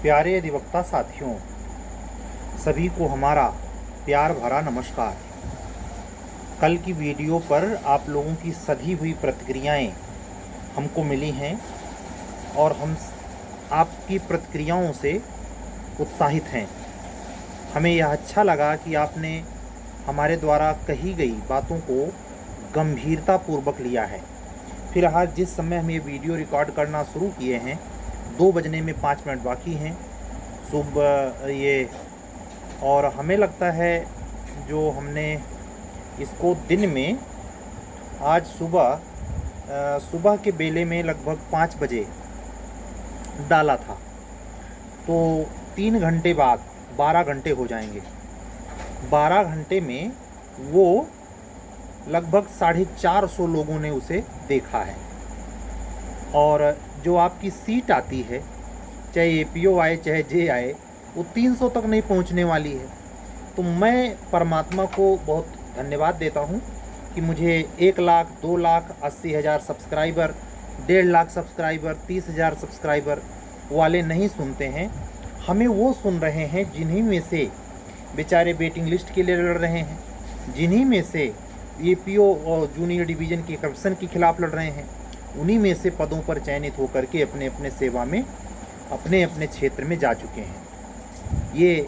प्यारे अधिवक्ता साथियों, सभी को हमारा प्यार भरा नमस्कार। कल की वीडियो पर आप लोगों की सधी हुई प्रतिक्रियाएं हमको मिली हैं और हम आपकी प्रतिक्रियाओं से उत्साहित हैं। हमें यह अच्छा लगा कि आपने हमारे द्वारा कही गई बातों को गंभीरतापूर्वक लिया है। फिलहाल जिस समय हम ये वीडियो रिकॉर्ड करना शुरू किए हैं 2 बजने में 5 मिनट बाकी हैं सुबह ये, और हमें लगता है जो हमने इसको दिन में आज सुबह के बेले में लगभग 5 बजे डाला था, तो 3 घंटे बाद 12 घंटे हो जाएंगे। 12 घंटे में वो लगभग 450 लोगों ने उसे देखा है। और जो आपकी सीट आती है, चाहे एपीओ आए चाहे जे आए, वो 300 तक नहीं पहुंचने वाली है। तो मैं परमात्मा को बहुत धन्यवाद देता हूं कि मुझे 1 lakh, 2 lakh, 80,000 subscriber, 1.5 lakh subscriber, 30,000 subscriber वाले नहीं सुनते हैं। हमें वो सुन रहे हैं जिन्हीं में से बेचारे वेटिंग लिस्ट के लिए लड़ रहे हैं, जिन्हीं में से एपीओ और जूनियर डिवीज़न की करप्शन के खिलाफ लड़ रहे हैं, उन्हीं में से पदों पर चयनित होकर के अपने अपने सेवा में अपने अपने क्षेत्र में जा चुके हैं। ये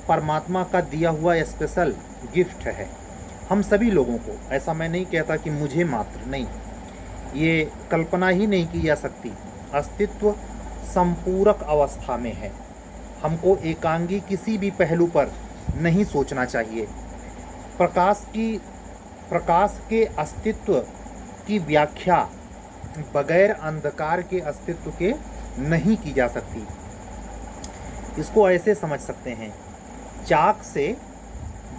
परमात्मा का दिया हुआ स्पेशल गिफ्ट है हम सभी लोगों को। ऐसा मैं नहीं कहता कि मुझे मात्र, नहीं, ये कल्पना ही नहीं की जा सकती। अस्तित्व संपूरक अवस्था में है। हमको एकांगी किसी भी पहलू पर नहीं सोचना चाहिए। प्रकाश के अस्तित्व की व्याख्या बगैर अंधकार के अस्तित्व के नहीं की जा सकती। इसको ऐसे समझ सकते हैं, चाक से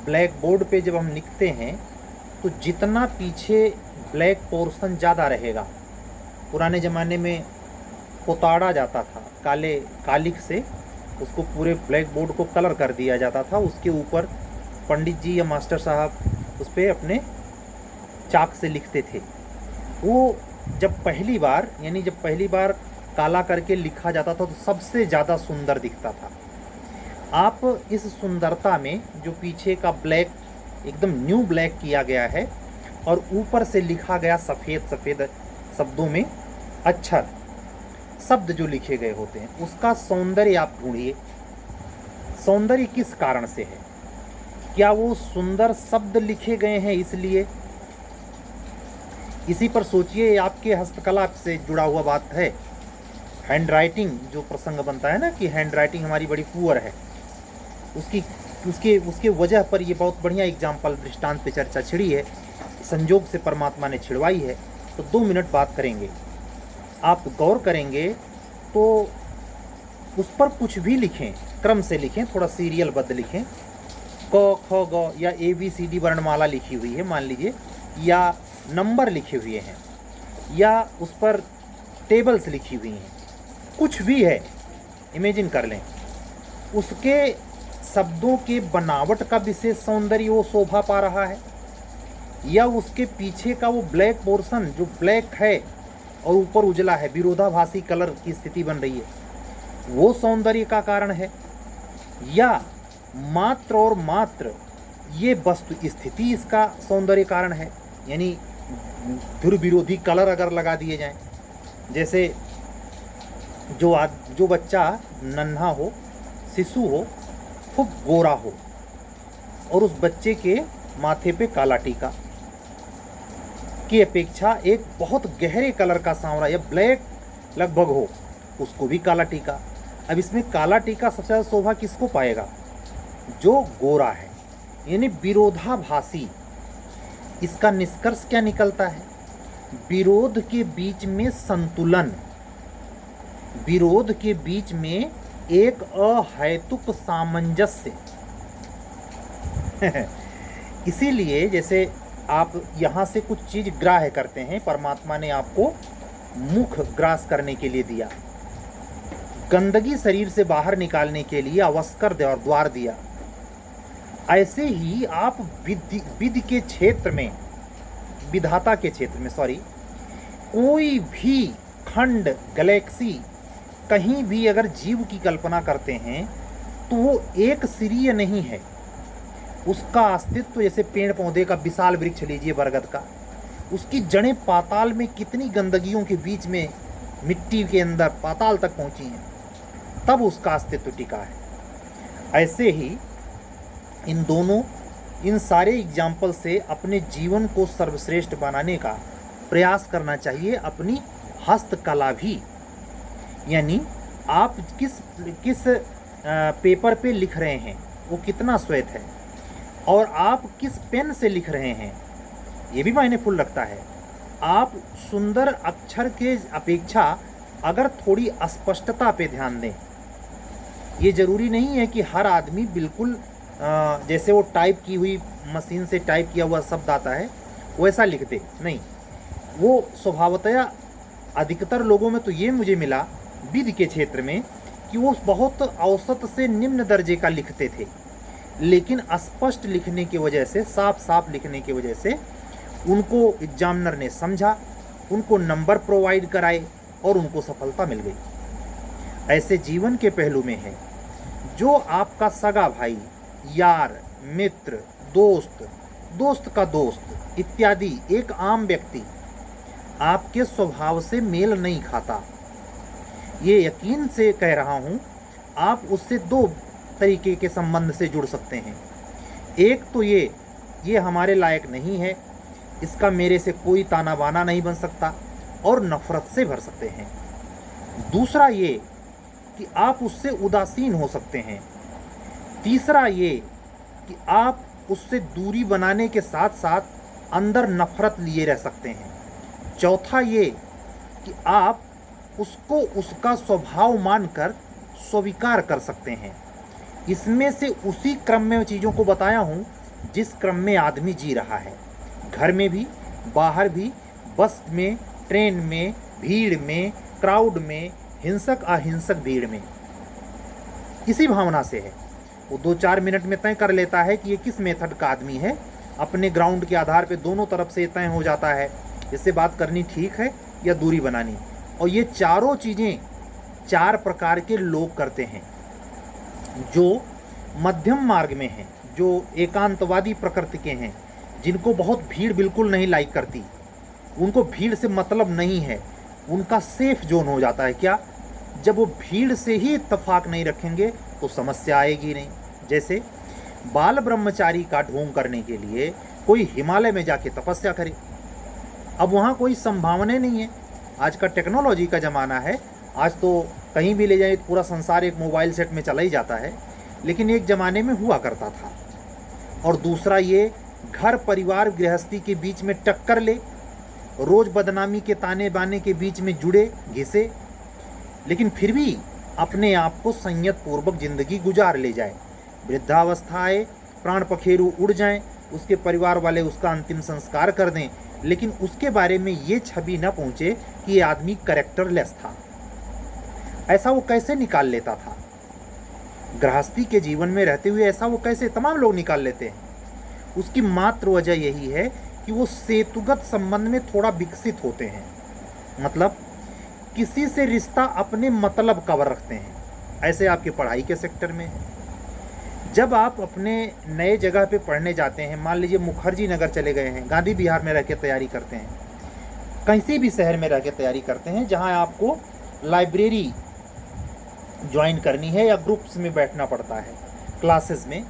ब्लैक बोर्ड पे जब हम लिखते हैं तो जितना पीछे ब्लैक पोर्शन ज़्यादा रहेगा, पुराने ज़माने में पोताड़ा जाता था, कालिक से उसको पूरे ब्लैक बोर्ड को कलर कर दिया जाता था। उसके ऊपर पंडित जी या मास्टर साहब उस पर अपने चाक से लिखते थे। वो जब पहली बार काला करके लिखा जाता था तो सबसे ज़्यादा सुंदर दिखता था। आप इस सुंदरता में जो पीछे का ब्लैक एकदम न्यू ब्लैक किया गया है और ऊपर से लिखा गया सफ़ेद शब्दों में अक्षर, शब्द जो लिखे गए होते हैं, उसका सौंदर्य आप ढूंढिए। सौंदर्य किस कारण से है? क्या वो सुंदर शब्द लिखे गए हैं इसलिए? इसी पर सोचिए। आपके हस्तकला से जुड़ा हुआ बात है। हैंड राइटिंग जो प्रसंग बनता है ना कि हैंड राइटिंग हमारी बड़ी पुअर है, उसके वजह पर ये बहुत बढ़िया एग्जाम्पल दृष्टांत पे चर्चा छिड़ी है, संजोग से परमात्मा ने छिड़वाई है। तो 2 मिनट बात करेंगे, आप गौर करेंगे तो उस पर कुछ भी लिखें, क्रम से लिखें, थोड़ा सीरियलबद्ध लिखें। क ख ग या ABCD वर्णमाला लिखी हुई है मान लीजिए, या नंबर लिखे हुए हैं, या उस पर टेबल्स लिखी हुई हैं, कुछ भी है, इमेजिन कर लें। उसके शब्दों के बनावट का विशेष सौंदर्य वो शोभा पा रहा है, या उसके पीछे का वो ब्लैक पोर्शन जो ब्लैक है और ऊपर उजला है, विरोधाभासी कलर की स्थिति बन रही है, वो सौंदर्य का कारण है, या मात्र और मात्र ये वस्तु स्थिति इसका सौंदर्य कारण है। यानी ध्रुविरोधी कलर अगर लगा दिए जाएं, जैसे जो बच्चा नन्हा हो, शिशु हो, खूब गोरा हो और उस बच्चे के माथे पे काला टीका की अपेक्षा एक बहुत गहरे कलर का सांवरा या ब्लैक लगभग हो, उसको भी काला टीका। अब इसमें काला टीका सबसे ज़्यादा शोभा किसको पाएगा? जो गोरा है, यानी विरोधाभासी। इसका निष्कर्ष क्या निकलता है? विरोध के बीच में संतुलन, विरोध के बीच में एक अहैतुक सामंजस्य। इसीलिए जैसे आप यहाँ से कुछ चीज़ ग्राह्य करते हैं, परमात्मा ने आपको मुख ग्रास करने के लिए दिया, गंदगी शरीर से बाहर निकालने के लिए अवस्कर द्वार दिया। ऐसे ही आप विधि के क्षेत्र में, विधाता के क्षेत्र में कोई भी खंड, गैलेक्सी कहीं भी अगर जीव की कल्पना करते हैं तो वो एक सिरीय नहीं है। उसका अस्तित्व जैसे पेड़ पौधे का विशाल वृक्ष लीजिए बरगद का, उसकी जड़ें पाताल में कितनी गंदगियों के बीच में मिट्टी के अंदर पाताल तक पहुंची हैं, तब उसका अस्तित्व टिका है। ऐसे ही इन सारे एग्जाम्पल से अपने जीवन को सर्वश्रेष्ठ बनाने का प्रयास करना चाहिए। अपनी हस्तकला भी, यानी आप किस पेपर पे लिख रहे हैं वो कितना श्वेत है, और आप किस पेन से लिख रहे हैं ये भी मायनेफुल रखता है। आप सुंदर अक्षर के अपेक्षा अगर थोड़ी अस्पष्टता पे ध्यान दें, ये ज़रूरी नहीं है कि हर आदमी बिल्कुल जैसे वो टाइप की हुई मशीन से टाइप किया हुआ शब्द आता है वैसा लिख दे, नहीं। वो स्वभावतया अधिकतर लोगों में तो ये मुझे मिला विधि के क्षेत्र में कि वो बहुत औसत से निम्न दर्जे का लिखते थे, लेकिन स्पष्ट लिखने की वजह से, साफ साफ लिखने की वजह से उनको एग्जामिनर ने समझा, उनको नंबर प्रोवाइड कराए और उनको सफलता मिल गई। ऐसे जीवन के पहलू में है जो आपका सगा भाई, यार, मित्र, दोस्त, दोस्त का दोस्त इत्यादि एक आम व्यक्ति आपके स्वभाव से मेल नहीं खाता, ये यकीन से कह रहा हूँ। आप उससे दो तरीके के संबंध से जुड़ सकते हैं। एक तो ये हमारे लायक नहीं है, इसका मेरे से कोई ताना बाना नहीं बन सकता, और नफरत से भर सकते हैं। दूसरा ये कि आप उससे उदासीन हो सकते हैं। तीसरा ये कि आप उससे दूरी बनाने के साथ साथ अंदर नफरत लिए रह सकते हैं। चौथा ये कि आप उसको उसका स्वभाव मानकर स्वीकार कर सकते हैं। इसमें से उसी क्रम में चीज़ों को बताया हूँ जिस क्रम में आदमी जी रहा है, घर में भी, बाहर भी, बस में, ट्रेन में, भीड़ में, क्राउड में, हिंसक अहिंसक भीड़ में। इसी भावना से है। वो 2-4 मिनट में तय कर लेता है कि ये किस मेथड का आदमी है। अपने ग्राउंड के आधार पे दोनों तरफ से तय हो जाता है इससे बात करनी ठीक है या दूरी बनानी। और ये चारों चीज़ें 4 प्रकार के लोग करते हैं। जो मध्यम मार्ग में हैं, जो एकांतवादी प्रकृति के हैं, जिनको बहुत भीड़ बिल्कुल नहीं लाइक करती, उनको भीड़ से मतलब नहीं है, उनका सेफ जोन हो जाता है। क्या? जब वो भीड़ से ही इत्तेफाक नहीं रखेंगे तो समस्या आएगी नहीं। जैसे बाल ब्रह्मचारी का ढोंग करने के लिए कोई हिमालय में जाके तपस्या करे, अब वहाँ कोई संभावना नहीं है। आज का टेक्नोलॉजी का ज़माना है, आज तो कहीं भी ले जाए पूरा संसार एक मोबाइल सेट में चला ही जाता है, लेकिन एक ज़माने में हुआ करता था। और दूसरा ये घर परिवार गृहस्थी के बीच में टक्कर ले, रोज़ बदनामी के ताने बाने के बीच में जुड़े घिसे, लेकिन फिर भी अपने आप को संयत पूर्वक ज़िंदगी गुजार ले जाए। वृद्धावस्था आए, प्राण पखेरु उड़ जाएं, उसके परिवार वाले उसका अंतिम संस्कार कर दें, लेकिन उसके बारे में ये छवि न पहुँचे कि ये आदमी कैरेक्टरलेस था। ऐसा वो कैसे निकाल लेता था? गृहस्थी के जीवन में रहते हुए ऐसा वो कैसे तमाम लोग निकाल लेते हैं? उसकी मात्र वजह यही है कि वो सेतुगत संबंध में थोड़ा विकसित होते हैं। मतलब किसी से रिश्ता अपने मतलब का रखते हैं। ऐसे आपके पढ़ाई के सेक्टर में जब आप अपने नए जगह पे पढ़ने जाते हैं, मान लीजिए मुखर्जी नगर चले गए हैं, गांधी विहार में रह के तैयारी करते हैं, कहीं भी शहर में रह के तैयारी करते हैं जहां आपको लाइब्रेरी ज्वाइन करनी है या ग्रुप्स में बैठना पड़ता है क्लासेस में,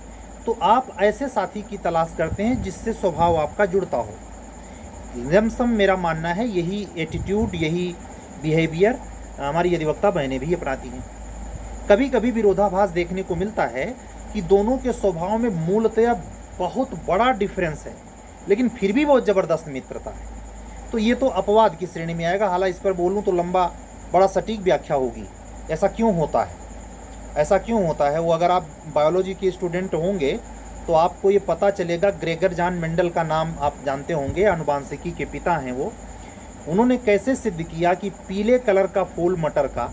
तो आप ऐसे साथी की तलाश करते हैं जिससे स्वभाव आपका जुड़ता हो। लमसम मेरा मानना है यही एटीट्यूड, यही बिहेवियर हमारी अधिवक्ता बहनें भी अपनाती हैं। कभी कभी विरोधाभास देखने को मिलता है कि दोनों के स्वभाव में मूलतः बहुत बड़ा डिफरेंस है, लेकिन फिर भी बहुत ज़बरदस्त मित्रता है। तो ये तो अपवाद की श्रेणी में आएगा। हालांकि इस पर बोलूँ तो लंबा बड़ा सटीक व्याख्या होगी। ऐसा क्यों होता है? ऐसा क्यों होता है वो अगर आप बायोलॉजी के स्टूडेंट होंगे तो आपको ये पता चलेगा। ग्रेगर जॉन मेंडल का नाम आप जानते होंगे, आनुवांशिकी के पिता हैं वो। उन्होंने कैसे सिद्ध किया कि पीले कलर का फूल मटर का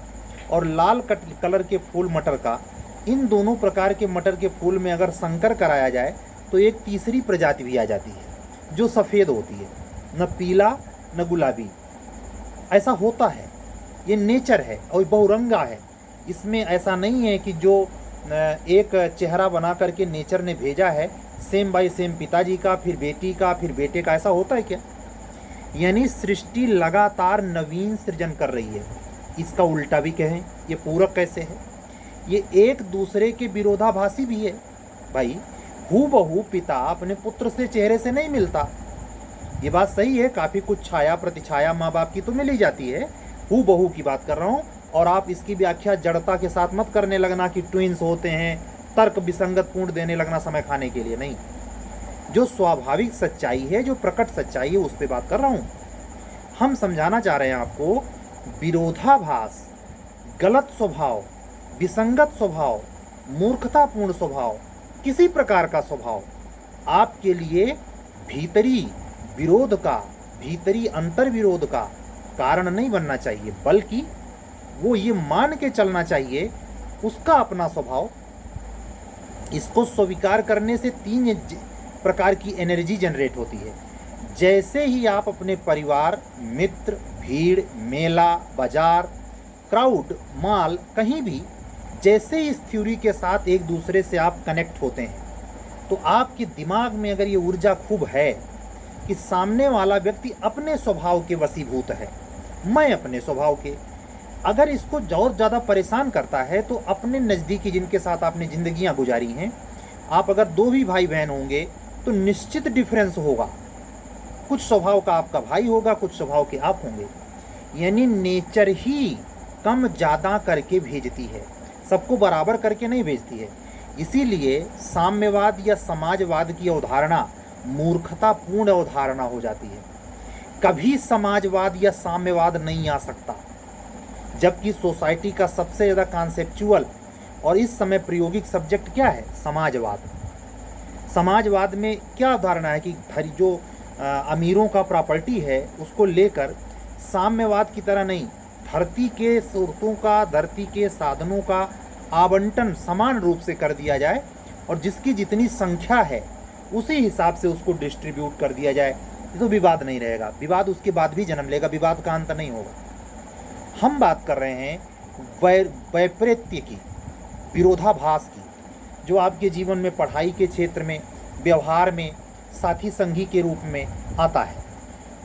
और लाल कलर के फूल मटर का, इन दोनों प्रकार के मटर के फूल में अगर संकर कराया जाए तो एक तीसरी प्रजाति भी आ जाती है जो सफ़ेद होती है, न पीला न गुलाबी। ऐसा होता है। ये नेचर है और बहुरंगा है। इसमें ऐसा नहीं है कि जो एक चेहरा बना करके नेचर ने भेजा है सेम बाई सेम पिताजी का, फिर बेटी का, फिर बेटे का, ऐसा होता है क्या? यानी सृष्टि लगातार नवीन सृजन कर रही है। इसका उल्टा भी कहें, ये पूरक कैसे है? ये एक दूसरे के विरोधाभासी भी है भाई। हूबहू पिता अपने पुत्र से चेहरे से नहीं मिलता, ये बात सही है। काफ़ी कुछ छाया प्रतिछाया माँ बाप की तो मिल ही जाती है, हूबहू की बात कर रहा हूँ। और आप इसकी व्याख्या जड़ता के साथ मत करने लगना कि ट्विंस होते हैं, तर्क विसंगत पूर्ण देने लगना समय खाने के लिए नहीं। जो स्वाभाविक सच्चाई है, जो प्रकट सच्चाई है, उस पर बात कर रहा हूँ। हम समझाना चाह रहे हैं आपको, विरोधाभास, गलत स्वभाव, विसंगत स्वभाव, मूर्खतापूर्ण स्वभाव, किसी प्रकार का स्वभाव आपके लिए भीतरी विरोध का, भीतरी अंतर विरोध का कारण नहीं बनना चाहिए, बल्कि वो ये मान के चलना चाहिए उसका अपना स्वभाव। इसको स्वीकार करने से 3 प्रकार की एनर्जी जनरेट होती है। जैसे ही आप अपने परिवार, मित्र, भीड़, मेला, बाजार, क्राउड, माल, कहीं भी जैसे इस थ्योरी के साथ एक दूसरे से आप कनेक्ट होते हैं, तो आपके दिमाग में अगर ये ऊर्जा खूब है कि सामने वाला व्यक्ति अपने स्वभाव के वशीभूत है, मैं अपने स्वभाव के, अगर इसको और ज़्यादा परेशान करता है तो अपने नज़दीकी जिनके साथ आपने ज़िंदगियां गुजारी हैं, आप अगर 2 भी भाई बहन होंगे तो निश्चित डिफरेंस होगा। कुछ स्वभाव का आपका भाई होगा, कुछ स्वभाव के आप होंगे। यानी नेचर ही कम ज़्यादा करके भेजती है, सबको बराबर करके नहीं भेजती है। इसीलिए साम्यवाद या समाजवाद की अवधारणा मूर्खतापूर्ण अवधारणा हो जाती है। कभी समाजवाद या साम्यवाद नहीं आ सकता, जबकि सोसाइटी का सबसे ज़्यादा कॉन्सेप्चुअल और इस समय प्रायोगिक सब्जेक्ट क्या है? समाजवाद। समाजवाद में क्या अवधारणा है कि जो अमीरों का प्रॉपर्टी है उसको लेकर साम्यवाद की तरह नहीं, धरती के स्रोतों का, धरती के साधनों का आवंटन समान रूप से कर दिया जाए और जिसकी जितनी संख्या है उसी हिसाब से उसको डिस्ट्रीब्यूट कर दिया जाए, तो विवाद नहीं रहेगा। विवाद उसके बाद भी जन्म लेगा, विवाद का अंत नहीं होगा। हम बात कर रहे हैं वैपरीत्य की, विरोधाभास की, जो आपके जीवन में, पढ़ाई के क्षेत्र में, व्यवहार में, साथी संगी के रूप में आता है।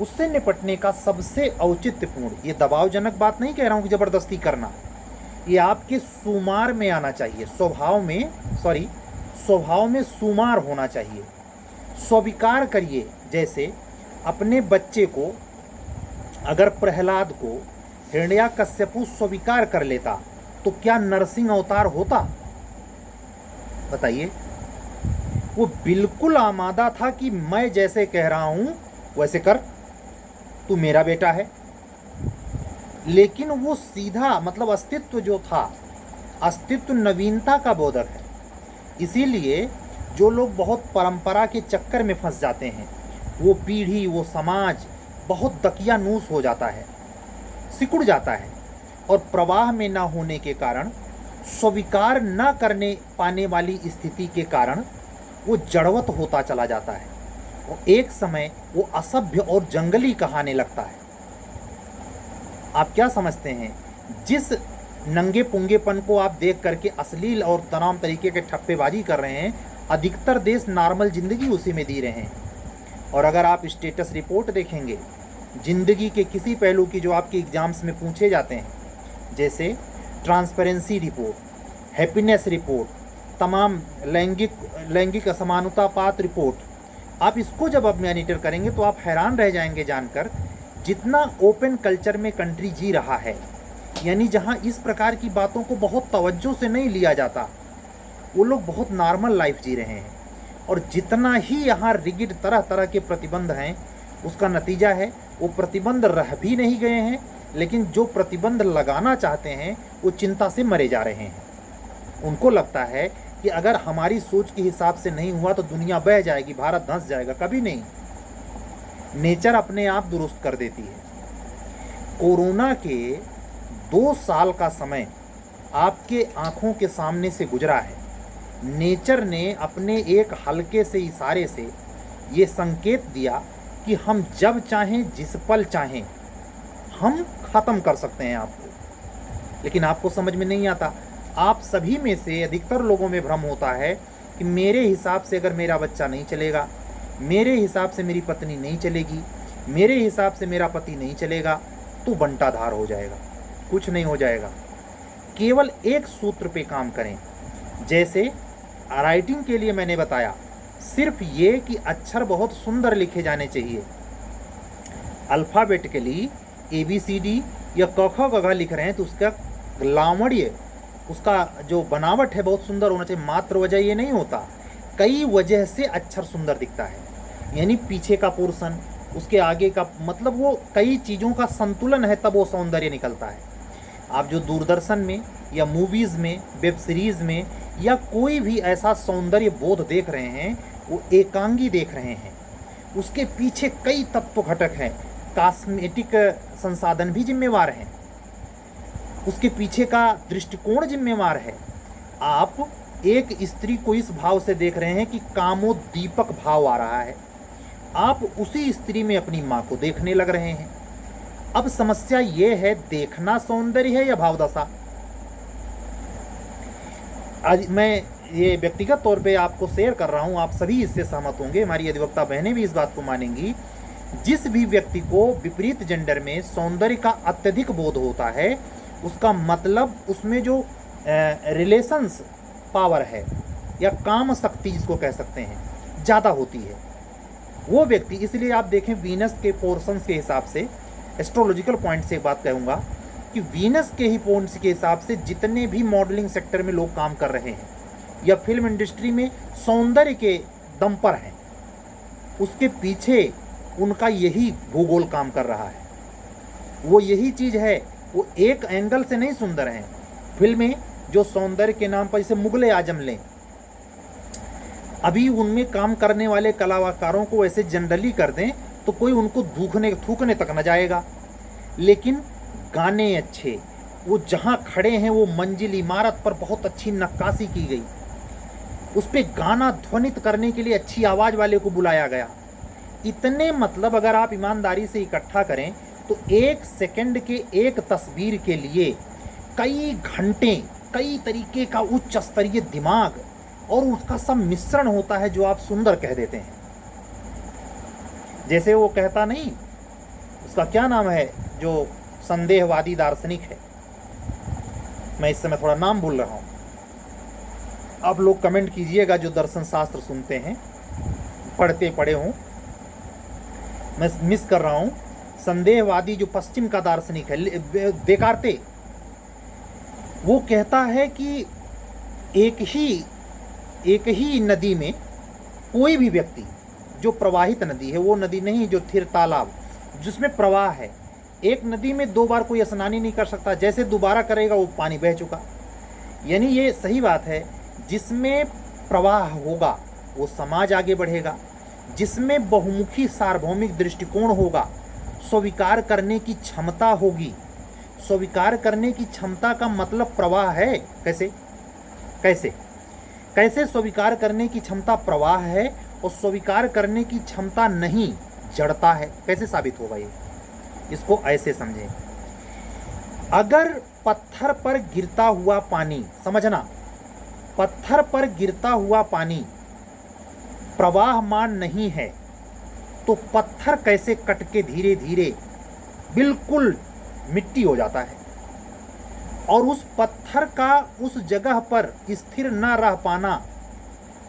उससे निपटने का सबसे औचित्यपूर्ण, ये दबावजनक बात नहीं कह रहा हूँ कि ज़बरदस्ती करना, ये आपके सुमार में आना चाहिए, स्वभाव में सुमार होना चाहिए। स्वीकार करिए। जैसे अपने बच्चे को, अगर प्रहलाद को हिरण्याकश्यपु स्वीकार कर लेता तो क्या नरसिंह अवतार होता? बताइए। वो बिल्कुल आमादा था कि मैं जैसे कह रहा हूं वैसे कर, तू मेरा बेटा है। लेकिन वो सीधा, मतलब अस्तित्व जो था, अस्तित्व नवीनता का बोधक है। इसीलिए जो लोग बहुत परंपरा के चक्कर में फंस जाते हैं, वो पीढ़ी, वो समाज बहुत दकियानूस हो जाता है, सिकुड़ जाता है, और प्रवाह में ना होने के कारण, स्वीकार न करने पाने वाली स्थिति के कारण वो जड़वत होता चला जाता है और एक समय वो असभ्य और जंगली कहाने लगता है। आप क्या समझते हैं? जिस नंगे पुंगेपन को आप देख करके अश्लील और तमाम तरीके के ठप्पेबाजी कर रहे हैं, अधिकतर देश नॉर्मल ज़िंदगी उसी में जी रहे हैं। और अगर आप स्टेटस रिपोर्ट देखेंगे ज़िंदगी के किसी पहलू की, जो आपके एग्ज़ाम्स में पूछे जाते हैं, जैसे ट्रांसपेरेंसी रिपोर्ट, हैप्पीनेस रिपोर्ट, तमाम लैंगिक असमानुतापात रिपोर्ट, आप इसको जब आप मॉनिटर करेंगे तो आप हैरान रह जाएंगे जानकर, जितना ओपन कल्चर में कंट्री जी रहा है, यानी जहां इस प्रकार की बातों को बहुत तवज्जो से नहीं लिया जाता, वो लोग बहुत नॉर्मल लाइफ जी रहे हैं। और जितना ही यहाँ रिगिड तरह तरह के प्रतिबंध हैं, उसका नतीजा है वो प्रतिबंध रह भी नहीं गए हैं, लेकिन जो प्रतिबंध लगाना चाहते हैं वो चिंता से मरे जा रहे हैं। उनको लगता है कि अगर हमारी सोच के हिसाब से नहीं हुआ तो दुनिया बह जाएगी, भारत धंस जाएगा। कभी नहीं, नेचर अपने आप दुरुस्त कर देती है। कोरोना के 2 साल का समय आपके आंखों के सामने से गुजरा है। नेचर ने अपने एक हल्के से इशारे से ये संकेत दिया कि हम जब चाहें, जिस पल चाहें, हम ख़त्म कर सकते हैं आपको, लेकिन आपको समझ में नहीं आता। आप सभी में से अधिकतर लोगों में भ्रम होता है कि मेरे हिसाब से अगर मेरा बच्चा नहीं चलेगा, मेरे हिसाब से मेरी पत्नी नहीं चलेगी, मेरे हिसाब से मेरा पति नहीं चलेगा, तो बंटाधार हो जाएगा। कुछ नहीं हो जाएगा। केवल एक सूत्र पे काम करें। जैसे राइटिंग के लिए मैंने बताया, सिर्फ ये कि अक्षर बहुत सुंदर लिखे जाने चाहिए। अल्फ़ाबेटिकली ABCD या क ख ग घ लिख रहे हैं तो उसका लावण्य, उसका जो बनावट है बहुत सुंदर होना चाहिए। मात्र वजह ये नहीं होता, कई वजह से अक्षर सुंदर दिखता है। यानी पीछे का पोर्शन, उसके आगे का, मतलब वो कई चीज़ों का संतुलन है, तब वो सौंदर्य निकलता है। आप जो दूरदर्शन में या मूवीज़ में, वेब सीरीज़ में या कोई भी ऐसा सौंदर्य बोध देख रहे हैं, वो एकांगी देख रहे हैं। उसके पीछे कई तत्व घटक हैं। कॉस्मेटिक संसाधन भी जिम्मेवार हैं, उसके पीछे का दृष्टिकोण जिम्मेवार है। आप एक स्त्री को इस भाव से देख रहे हैं कि कामोद्दीपक भाव आ रहा है, आप उसी स्त्री में अपनी माँ को देखने लग रहे हैं। अब समस्या ये है, देखना सौंदर्य है या भावदशा? आज मैं ये व्यक्तिगत तौर पे आपको शेयर कर रहा हूँ, आप सभी इससे सहमत होंगे, हमारी अधिवक्ता बहनें भी इस बात को मानेंगी। जिस भी व्यक्ति को विपरीत जेंडर में सौंदर्य का अत्यधिक बोध होता है, उसका मतलब उसमें जो रिलेशंस पावर है या काम शक्ति जिसको कह सकते हैं, ज़्यादा होती है वो व्यक्ति। इसलिए आप देखें, वीनस के पोर्शंस के हिसाब से, एस्ट्रोलॉजिकल पॉइंट से एक बात कहूँगा कि वीनस के ही पॉइंट्स के हिसाब से जितने भी मॉडलिंग सेक्टर में लोग काम कर रहे हैं या फिल्म इंडस्ट्री में सौंदर्य के दम पर हैं, उसके पीछे उनका यही भूगोल काम कर रहा है। वो यही चीज़ है, वो एक एंगल से नहीं सुंदर हैं। फिल्में जो सौंदर्य के नाम पर, जैसे मुगले आजम लें, अभी उनमें काम करने वाले कलाकारों को ऐसे जनरली कर दें तो कोई उनको थूकने तक न जाएगा। लेकिन गाने अच्छे, वो जहाँ खड़े हैं वो मंजिल इमारत पर बहुत अच्छी नक्काशी की गई, उस पर गाना ध्वनित करने के लिए अच्छी आवाज़ वाले को बुलाया गया। इतने मतलब अगर आप ईमानदारी से इकट्ठा करें तो एक सेकंड के एक तस्वीर के लिए कई घंटे, कई तरीके का उच्च स्तरीय दिमाग और उसका सब मिश्रण होता है जो आप सुंदर कह देते हैं। जैसे वो कहता नहीं, उसका क्या नाम है जो संदेहवादी दार्शनिक है, मैं इस समय थोड़ा नाम भूल रहा हूँ, आप लोग कमेंट कीजिएगा जो दर्शन शास्त्र सुनते हैं, पढ़े हों, मैं मिस कर रहा हूँ। संदेहवादी जो पश्चिम का दार्शनिक है, देकार्ते, वो कहता है कि एक ही नदी में कोई भी व्यक्ति, जो प्रवाहित नदी है, वो नदी नहीं जो थिर तालाब जिसमें प्रवाह है, एक नदी में 2 बार कोई स्नान ही नहीं कर सकता, जैसे दोबारा करेगा वो पानी बह चुका। यानी ये सही बात है, जिसमें प्रवाह होगा वो समाज आगे बढ़ेगा, जिसमें बहुमुखी सार्वभौमिक दृष्टिकोण होगा, स्वीकार करने की क्षमता होगी। स्वीकार करने की क्षमता का मतलब प्रवाह है। कैसे कैसे कैसे स्वीकार करने की क्षमता प्रवाह है और स्वीकार करने की क्षमता नहीं, जड़ता है। कैसे साबित होगा ये? इसको ऐसे समझें, अगर पत्थर पर गिरता हुआ पानी, समझना, पत्थर पर गिरता हुआ पानी प्रवाहमान नहीं है तो पत्थर कैसे कट के धीरे धीरे बिल्कुल मिट्टी हो जाता है, और उस पत्थर का उस जगह पर स्थिर न रह पाना,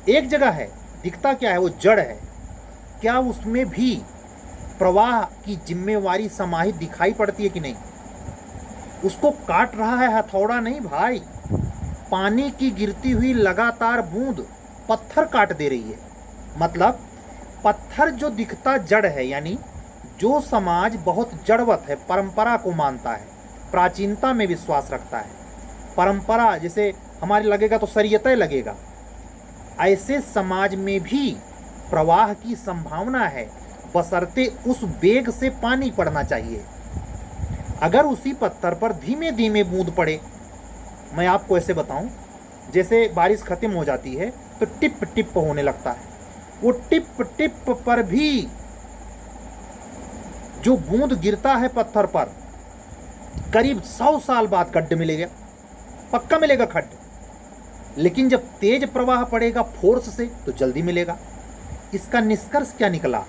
एक जगह है, दिखता क्या है, वो जड़ है, क्या उसमें भी प्रवाह की जिम्मेवारी समाहित दिखाई पड़ती है कि नहीं? उसको काट रहा है हथौड़ा नहीं भाई, पानी की गिरती हुई लगातार बूंद पत्थर काट दे रही है। मतलब पत्थर जो दिखता जड़ है, यानी जो समाज बहुत जड़वत है, परंपरा को मानता है, प्राचीनता में विश्वास रखता है, परंपरा जैसे हमारे लगेगा तो शरीयतें लगेगा, ऐसे समाज में भी प्रवाह की संभावना है, बशर्ते उस वेग से पानी पड़ना चाहिए। अगर उसी पत्थर पर धीमे धीमे बूंद पड़े, मैं आपको ऐसे बताऊं, जैसे बारिश खत्म हो जाती है तो टिप टिप होने लगता है, वो टिप टिप पर भी जो बूंद गिरता है पत्थर पर, करीब 100 साल बाद खड्ड मिलेगा, पक्का मिलेगा खड्ड। लेकिन जब तेज प्रवाह पड़ेगा फोर्स से तो जल्दी मिलेगा। इसका निष्कर्ष क्या निकला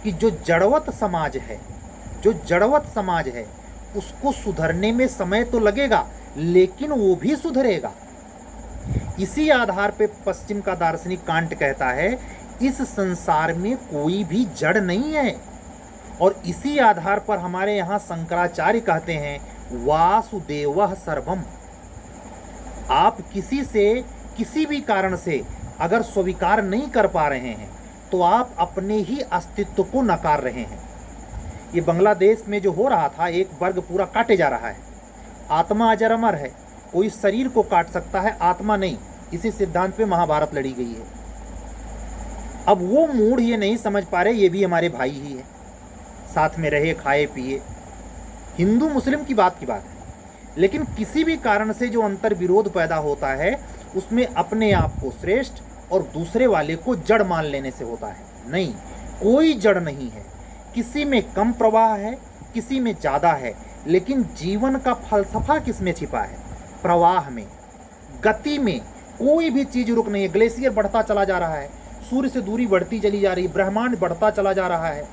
कि जो जड़वत समाज है, जो जड़वत समाज है, उसको सुधरने में समय तो लगेगा, लेकिन वो भी सुधरेगा। इसी आधार पे पश्चिम का दार्शनिक कांट कहता है इस संसार में कोई भी जड़ नहीं है। और इसी आधार पर हमारे यहाँ शंकराचार्य कहते हैं वासुदेवः सर्वम। आप किसी से किसी भी कारण से अगर स्वीकार नहीं कर पा रहे हैं तो आप अपने ही अस्तित्व को नकार रहे हैं। ये बांग्लादेश में जो हो रहा था, एक वर्ग पूरा काटे जा रहा है। आत्मा अजर अमर है, कोई शरीर को काट सकता है, आत्मा नहीं। इसी सिद्धांत पे महाभारत लड़ी गई है। अब वो मूड ये नहीं समझ पा रहे ये भी हमारे भाई ही है, साथ में रहे खाए पिए। हिंदू मुस्लिम की बात है, लेकिन किसी भी कारण से जो अंतर विरोध पैदा होता है उसमें अपने आप को श्रेष्ठ और दूसरे वाले को जड़ मान लेने से होता है। नहीं, कोई जड़ नहीं है। किसी में कम प्रवाह है, किसी में ज़्यादा है, लेकिन जीवन का फलसफा किस में छिपा है? प्रवाह में, गति में। कोई भी चीज़ रुक नहीं है। ग्लेशियर बढ़ता चला जा रहा है, सूर्य से दूरी बढ़ती चली जा रही है, ब्रह्मांड बढ़ता चला जा रहा है,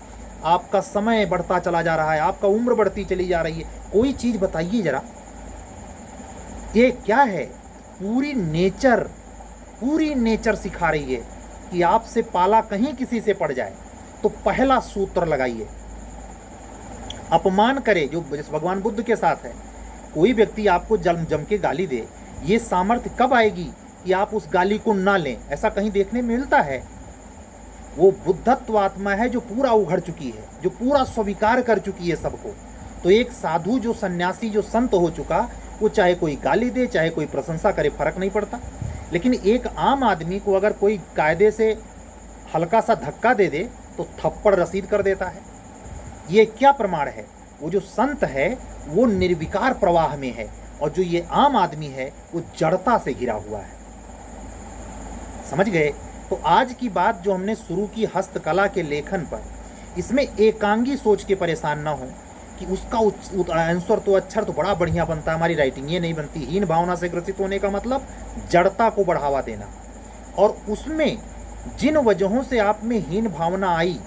आपका समय बढ़ता चला जा रहा है, आपका उम्र बढ़ती चली जा रही है। कोई चीज़ बताइए जरा, ये क्या है? पूरी नेचर सिखा रही है कि आपसे पाला कहीं किसी से पड़ जाए तो पहला सूत्र लगाइए, अपमान करे, जो भगवान बुद्ध के साथ है। कोई व्यक्ति आपको जम के गाली दे, ये सामर्थ्य कब आएगी कि आप उस गाली को ना लें? ऐसा कहीं देखने में मिलता है? वो बुद्धत्व आत्मा है जो पूरा उघड़ चुकी है, जो पूरा स्वीकार कर चुकी है सबको। तो एक साधु, जो सन्यासी, जो संत हो चुका, वो चाहे कोई गाली दे, चाहे कोई प्रशंसा करे, फर्क नहीं पड़ता। लेकिन एक आम आदमी को अगर कोई कायदे से हल्का सा धक्का दे दे तो थप्पड़ रसीद कर देता है। ये क्या प्रमाण है? वो जो संत है वो निर्विकार प्रवाह में है, और जो ये आम आदमी है वो जड़ता से घिरा हुआ है। समझ गए? तो आज की बात जो हमने शुरू की हस्तकला के लेखन पर, इसमें एकांगी सोच के परेशान ना हो कि उसका आंसर तो अक्षर तो बड़ा बढ़िया बनता है, हमारी राइटिंग ये नहीं बनती। हीन भावना से ग्रसित होने का मतलब जड़ता को बढ़ावा देना, और उसमें जिन वजहों से आप में हीन भावना आई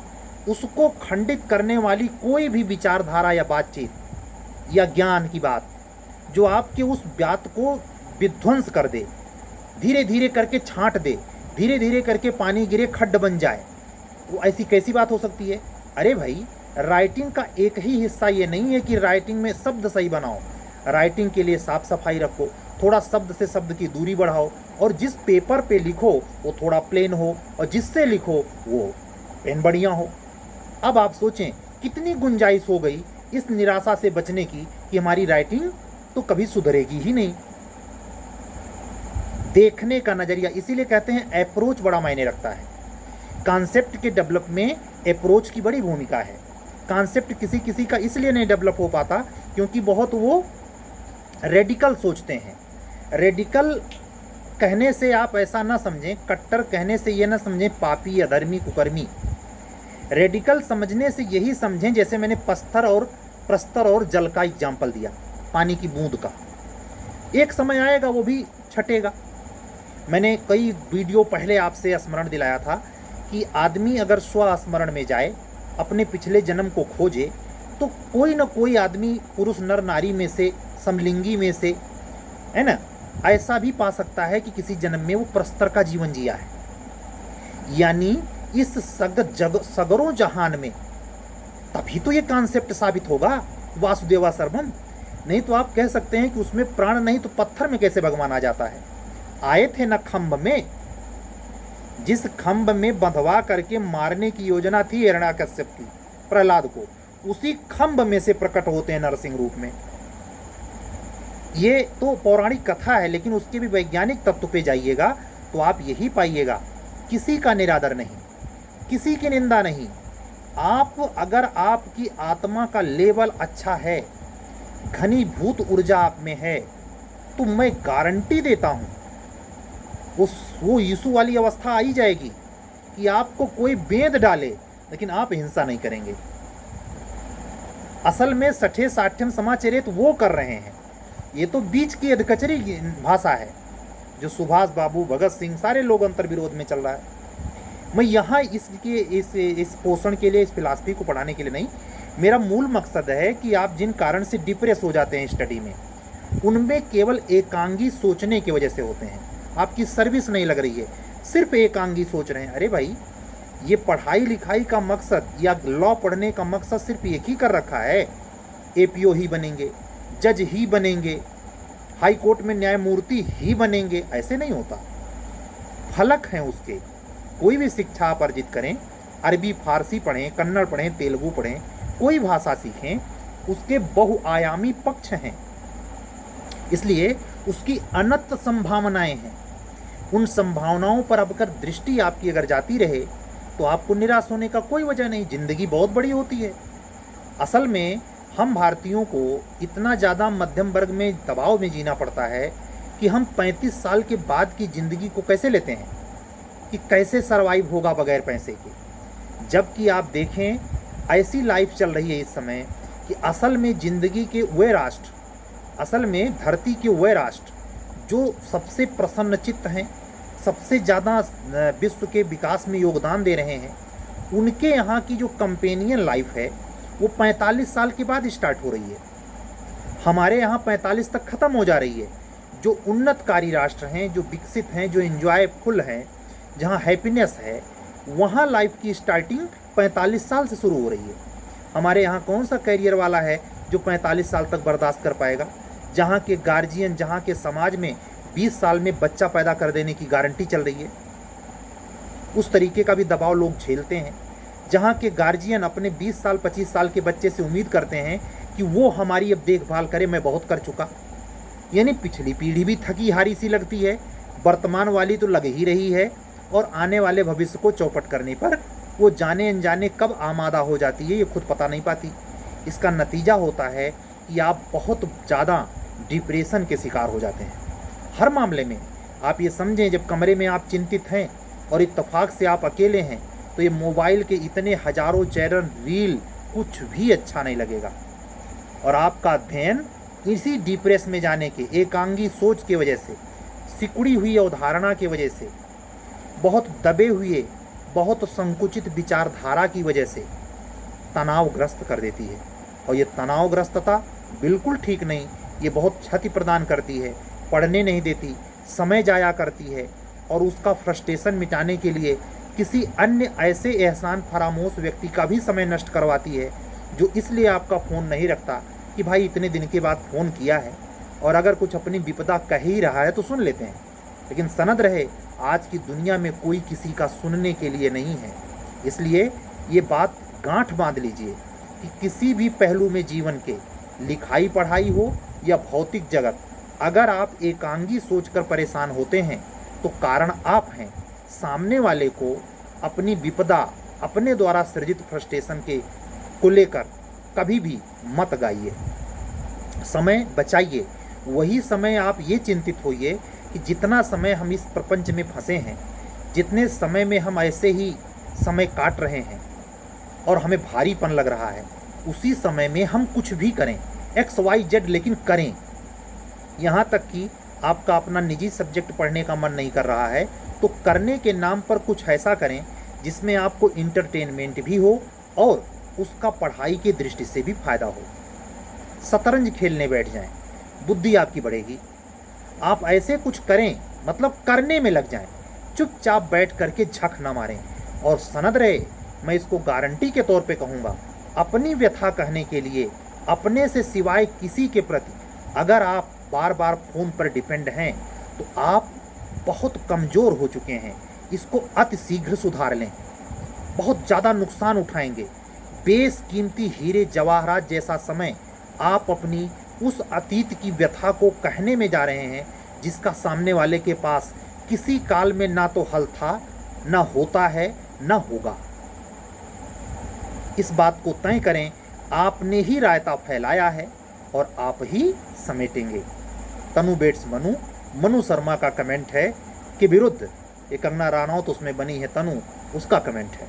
उसको खंडित करने वाली कोई भी विचारधारा या बातचीत या ज्ञान की बात जो आपके उस बात को विध्वंस कर दे, धीरे धीरे करके छांट दे, धीरे धीरे करके पानी गिरे खड्ड बन जाए, वो ऐसी कैसी बात हो सकती है? अरे भाई, राइटिंग का एक ही हिस्सा ये नहीं है कि राइटिंग में शब्द सही बनाओ। राइटिंग के लिए साफ सफाई रखो, थोड़ा शब्द से शब्द की दूरी बढ़ाओ, और जिस पेपर पे लिखो वो थोड़ा प्लेन हो, और जिससे लिखो वो पेन बढ़िया हो। अब आप सोचें कितनी गुंजाइश हो गई इस निराशा से बचने की कि हमारी राइटिंग तो कभी सुधरेगी ही नहीं। देखने का नज़रिया, इसीलिए कहते हैं अप्रोच बड़ा मायने रखता है। कॉन्सेप्ट के डेवलप में अप्रोच की बड़ी भूमिका है। कॉन्सेप्ट किसी किसी का इसलिए नहीं डेवलप हो पाता क्योंकि बहुत वो रेडिकल सोचते हैं। रेडिकल कहने से आप ऐसा ना समझें, कट्टर कहने से ये ना समझें पापी, अधर्मी, कुकर्मी। रेडिकल समझने से यही समझें, जैसे मैंने पत्थर और प्रस्तर और जल का एग्जाम्पल दिया, पानी की बूंद का। एक समय आएगा वो भी छटेगा। मैंने कई वीडियो पहले आपसे स्मरण दिलाया था कि आदमी अगर स्वस्मरण में जाए, अपने पिछले जन्म को खोजे, तो कोई न कोई आदमी पुरुष नर नारी में से, समलिंगी में से, है ना, ऐसा भी पा सकता है कि किसी जन्म में वो प्रस्तर का जीवन जिया है। यानी इस सगरों जहान में तभी तो ये कॉन्सेप्ट साबित होगा वासुदेवा सर्वम। नहीं तो आप कह सकते हैं कि उसमें प्राण नहीं तो पत्थर में कैसे भगवान आ जाता है? आए थे न खम्भ में, जिस खम्भ में बंधवा करके मारने की योजना थी हिरण्याकश्यप की प्रहलाद को, उसी खम्भ में से प्रकट होते हैं नरसिंह रूप में। ये तो पौराणिक कथा है, लेकिन उसके भी वैज्ञानिक तत्व पे जाइएगा तो आप यही पाइएगा, किसी का निरादर नहीं, किसी की निंदा नहीं। आप अगर आपकी आत्मा का लेवल अच्छा है, घनीभूत ऊर्जा आप में है, तो मैं गारंटी देता हूं वो यीशु वाली अवस्था आई जाएगी कि आपको कोई बेंध डाले लेकिन आप हिंसा नहीं करेंगे। असल में सठे साठ्यम समाचरित वो कर रहे हैं। ये तो बीच की अधकचरी भाषा है जो सुभाष बाबू, भगत सिंह, सारे लोग अंतर्विरोध में चल रहा है। मैं यहाँ इस पोषण के लिए, इस फिलॉसफी को पढ़ाने के लिए नहीं, मेरा मूल मकसद है कि आप जिन कारण से डिप्रेस हो जाते हैं स्टडी में, उनमें केवल एकांगी सोचने की वजह से होते हैं। आपकी सर्विस नहीं लग रही है, सिर्फ एकांगी सोच रहे हैं। अरे भाई, ये पढ़ाई लिखाई का मकसद या लॉ पढ़ने का मकसद सिर्फ एक ही कर रखा है, एपीओ ही बनेंगे, जज ही बनेंगे, हाई कोर्ट में न्यायमूर्ति ही बनेंगे, ऐसे नहीं होता। फलक हैं उसके। कोई भी शिक्षा आप अर्जित करें, अरबी फारसी पढ़ें, कन्नड़ पढ़ें, तेलुगु पढ़ें, कोई भाषा सीखें, उसके बहुआयामी पक्ष हैं, इसलिए उसकी अनंत संभावनाएं हैं। उन संभावनाओं पर अब अगर दृष्टि आपकी अगर जाती रहे तो आपको निराश होने का कोई वजह नहीं। जिंदगी बहुत बड़ी होती है। असल में हम भारतीयों को इतना ज़्यादा मध्यम वर्ग में दबाव में जीना पड़ता है कि हम 35 साल के बाद की ज़िंदगी को कैसे लेते हैं कि कैसे सरवाइव होगा बगैर पैसे के। जबकि आप देखें, ऐसी लाइफ चल रही है इस समय कि असल में ज़िंदगी के वे राष्ट्र, असल में धरती के वे राष्ट्र जो सबसे प्रसन्नचित्त हैं, सबसे ज़्यादा विश्व के विकास में योगदान दे रहे हैं, उनके यहाँ की जो कंपेनियन लाइफ है वो 45 साल के बाद स्टार्ट हो रही है। हमारे यहाँ 45 तक ख़त्म हो जा रही है। जो उन्नतकारी राष्ट्र हैं, जो विकसित हैं, जो एंजॉयफुल हैं, जहाँ हैप्पीनेस है, वहाँ लाइफ की स्टार्टिंग 45 साल से शुरू हो रही है। हमारे यहाँ कौन सा करियर वाला है जो 45 साल तक बर्दाश्त कर पाएगा? जहाँ के गार्जियन, जहाँ के समाज में 20 साल में बच्चा पैदा कर देने की गारंटी चल रही है, उस तरीके का भी दबाव लोग झेलते हैं। जहाँ के गार्जियन अपने 20 साल 25 साल के बच्चे से उम्मीद करते हैं कि वो हमारी अब देखभाल करे, मैं बहुत कर चुका। यानी पिछली पीढ़ी भी थकी हारी सी लगती है, वर्तमान वाली तो लग ही रही है, और आने वाले भविष्य को चौपट करने पर वो जाने अनजाने कब आमादा हो जाती है ये खुद पता नहीं पाती। इसका नतीजा होता है कि आप बहुत ज़्यादा डिप्रेशन के शिकार हो जाते हैं। हर मामले में आप ये समझें, जब कमरे में आप चिंतित हैं और इत्तेफाक से आप अकेले हैं, तो ये मोबाइल के इतने हजारों चैनल, रील कुछ भी अच्छा नहीं लगेगा, और आपका अध्ययन इसी डिप्रेस में जाने के, एकांगी सोच की वजह से, सिकुड़ी हुई अवधारणा की वजह से, बहुत दबे हुए, बहुत संकुचित विचारधारा की वजह से तनावग्रस्त कर देती है। और ये तनावग्रस्तता बिल्कुल ठीक नहीं, ये बहुत क्षति प्रदान करती है, पढ़ने नहीं देती, समय जाया करती है, और उसका फ्रस्ट्रेशन मिटाने के लिए किसी अन्य ऐसे एहसान फरामोश व्यक्ति का भी समय नष्ट करवाती है, जो इसलिए आपका फ़ोन नहीं रखता कि भाई इतने दिन के बाद फ़ोन किया है, और अगर कुछ अपनी विपदा कह ही रहा है तो सुन लेते हैं। लेकिन सनद रहे, आज की दुनिया में कोई किसी का सुनने के लिए नहीं है। इसलिए ये बात गांठ बांध लीजिए कि किसी भी पहलू में जीवन के, लिखाई पढ़ाई हो या भौतिक जगत, अगर आप एकांगी सोचकर परेशान होते हैं तो कारण आप हैं। सामने वाले को अपनी विपदा, अपने द्वारा सृजित फ्रस्ट्रेशन को लेकर कभी भी मत गाइए। समय बचाइए। वही समय आप ये चिंतित होइए कि जितना समय हम इस प्रपंच में फंसे हैं, जितने समय में हम ऐसे ही समय काट रहे हैं और हमें भारीपन लग रहा है, उसी समय में हम कुछ भी करें, XYZ, लेकिन करें। यहाँ तक कि आपका अपना निजी सब्जेक्ट पढ़ने का मन नहीं कर रहा है तो करने के नाम पर कुछ ऐसा करें जिसमें आपको इंटरटेनमेंट भी हो और उसका पढ़ाई की दृष्टि से भी फायदा हो। शतरंज खेलने बैठ जाएं, बुद्धि आपकी बढ़ेगी। आप ऐसे कुछ करें, मतलब करने में लग जाएं, चुपचाप बैठ करके झक ना मारें। और सनद रहे, मैं इसको गारंटी के तौर पे कहूँगा, अपनी व्यथा कहने के लिए अपने से सिवाय किसी के प्रति अगर आप बार बार फ़ोन पर डिपेंड हैं तो आप बहुत कमज़ोर हो चुके हैं। इसको अति शीघ्र सुधार लें, बहुत ज़्यादा नुकसान उठाएंगे। बेशकीमती हीरे जवाहरात जैसा समय आप अपनी उस अतीत की व्यथा को कहने में जा रहे हैं जिसका सामने वाले के पास किसी काल में ना तो हल था, ना होता है, ना होगा। इस बात को तय करें, आपने ही रायता फैलाया है और आप ही समेटेंगे। तनु बेट्स मनु, मनु शर्मा का कमेंट है कि विरुद्ध ये कंगना रानौत उसमें बनी है तनु, उसका कमेंट है।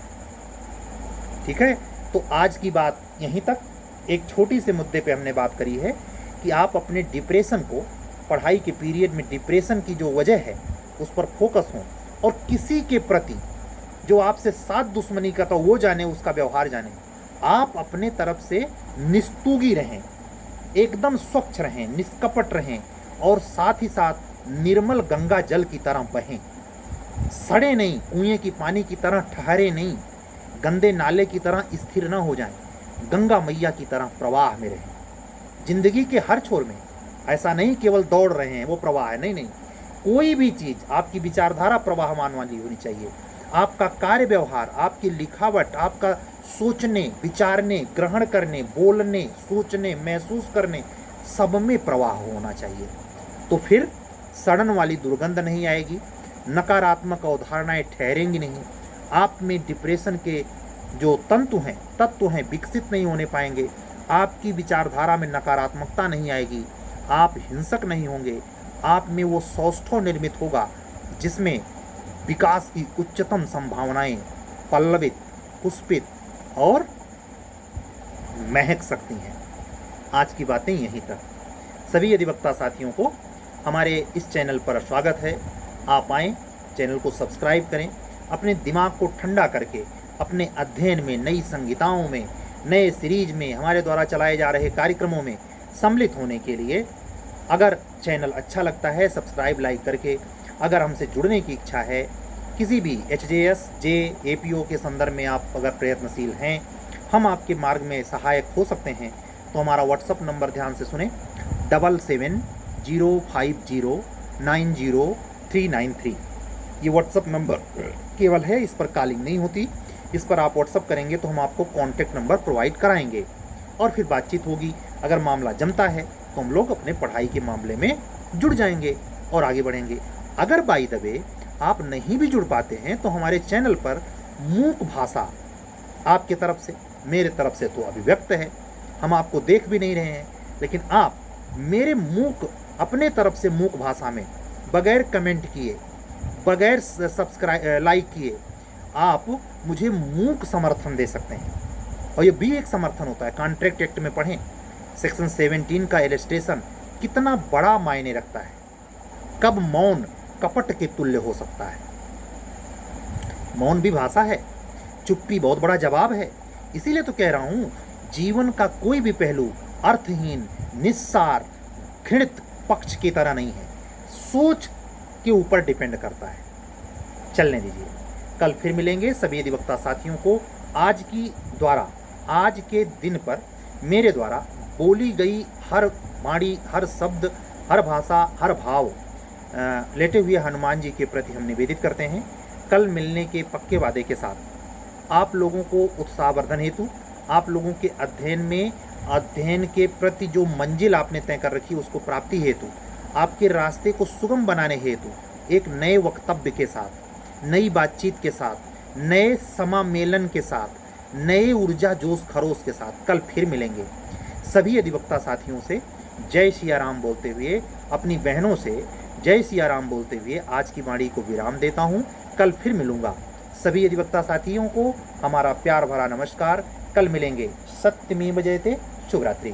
ठीक है, तो आज की बात यहीं तक। एक छोटी से मुद्दे पे हमने बात करी है कि आप अपने डिप्रेशन को, पढ़ाई के पीरियड में डिप्रेशन की जो वजह है उस पर फोकस हों, और किसी के प्रति जो आपसे साथ दुश्मनी का तो वो जाने, उसका व्यवहार जाने। आप अपने तरफ से निस्तुगी रहें, एकदम स्वच्छ रहें, निष्कपट रहें, और साथ ही साथ निर्मल गंगा जल की तरह बहें। सड़े नहीं, कुएं की पानी की तरह ठहरे नहीं, गंदे नाले की तरह स्थिर न हो जाएं, गंगा मैया की तरह प्रवाह में रहें। जिंदगी के हर छोर में ऐसा नहीं केवल दौड़ रहे हैं वो प्रवाह है, नहीं नहीं, कोई भी चीज़ आपकी विचारधारा प्रवाहमान वाली होनी चाहिए। आपका कार्य व्यवहार, आपकी लिखावट, आपका सोचने, विचारने, ग्रहण करने, बोलने, सोचने, महसूस करने, सब में प्रवाह होना चाहिए। तो फिर सड़न वाली दुर्गंध नहीं आएगी, नकारात्मक अवधारणाएं ठहरेंगी नहीं, आप में डिप्रेशन के जो तत्व हैं विकसित नहीं होने पाएंगे, आपकी विचारधारा में नकारात्मकता नहीं आएगी, आप हिंसक नहीं होंगे, आप में वो सौष्ठव निर्मित होगा जिसमें विकास की उच्चतम संभावनाएं पल्लवित, पुष्पित और महक सकती हैं। आज की बातें यहीं तक। सभी अधिवक्ता साथियों को हमारे इस चैनल पर स्वागत है। आप आएँ, चैनल को सब्सक्राइब करें, अपने दिमाग को ठंडा करके अपने अध्ययन में, नई संहिताओं में, नए सीरीज में, हमारे द्वारा चलाए जा रहे कार्यक्रमों में सम्मिलित होने के लिए अगर चैनल अच्छा लगता है सब्सक्राइब, लाइक करके, अगर हमसे जुड़ने की इच्छा है, किसी भी HJS, APO के संदर्भ में आप अगर प्रयत्नशील हैं, हम आपके मार्ग में सहायक हो सकते हैं, तो हमारा व्हाट्सअप नंबर ध्यान से सुने, 7705090393। ये व्हाट्सअप नंबर केवल है, इस पर कॉलिंग नहीं होती। इस पर आप व्हाट्सअप करेंगे तो हम आपको कॉन्टैक्ट नंबर प्रोवाइड कराएंगे और फिर बातचीत होगी। अगर मामला जमता है तो हम लोग अपने पढ़ाई के मामले में जुड़ जाएंगे और आगे बढ़ेंगे। अगर बाय द वे आप नहीं भी जुड़ पाते हैं तो हमारे चैनल पर मूक भाषा आपके तरफ से, मेरे तरफ से तो अभिव्यक्त है, हम आपको देख भी नहीं रहे हैं, लेकिन आप मेरे अपने तरफ से मूक भाषा में बगैर कमेंट किए, बगैर सब्सक्राइब, लाइक किए, आप मुझे मूक समर्थन दे सकते हैं। और ये भी एक समर्थन होता है। कॉन्ट्रैक्ट एक्ट में पढ़ें, सेक्शन 17 का इलस्ट्रेशन कितना बड़ा मायने रखता है। कब मौन कपट के तुल्य हो सकता है। मौन भी भाषा है, चुप्पी बहुत बड़ा जवाब है। इसीलिए तो कह रहा हूँ, जीवन का कोई भी पहलू अर्थहीन, निस्सार, घृणित पक्ष की तरह नहीं है, सोच के ऊपर डिपेंड करता है। चलने दीजिए, कल फिर मिलेंगे। सभी अधिवक्ता साथियों को आज के दिन पर मेरे द्वारा बोली गई हर वाणी, हर शब्द, हर भाषा, हर भाव लेटे हुए हनुमान जी के प्रति हम निवेदित करते हैं। कल मिलने के पक्के वादे के साथ आप लोगों को उत्साहवर्धन हेतु, आप लोगों के अध्ययन के प्रति जो मंजिल आपने तय कर रखी उसको प्राप्ति हेतु, आपके रास्ते को सुगम बनाने हेतु एक नए वक्तव्य के साथ, नई बातचीत के साथ, नए समामेलन के साथ, नए ऊर्जा जोश खरोश के साथ कल फिर मिलेंगे। सभी अधिवक्ता साथियों से जय सिया राम बोलते हुए, अपनी बहनों से जय सिया राम बोलते हुए आज की वाणी को विराम देता हूँ। कल फिर मिलूँगा। सभी अधिवक्ता साथियों को हमारा प्यार भरा नमस्कार। कल मिलेंगे। सत्यमेव जयते। शुभ रात्रि।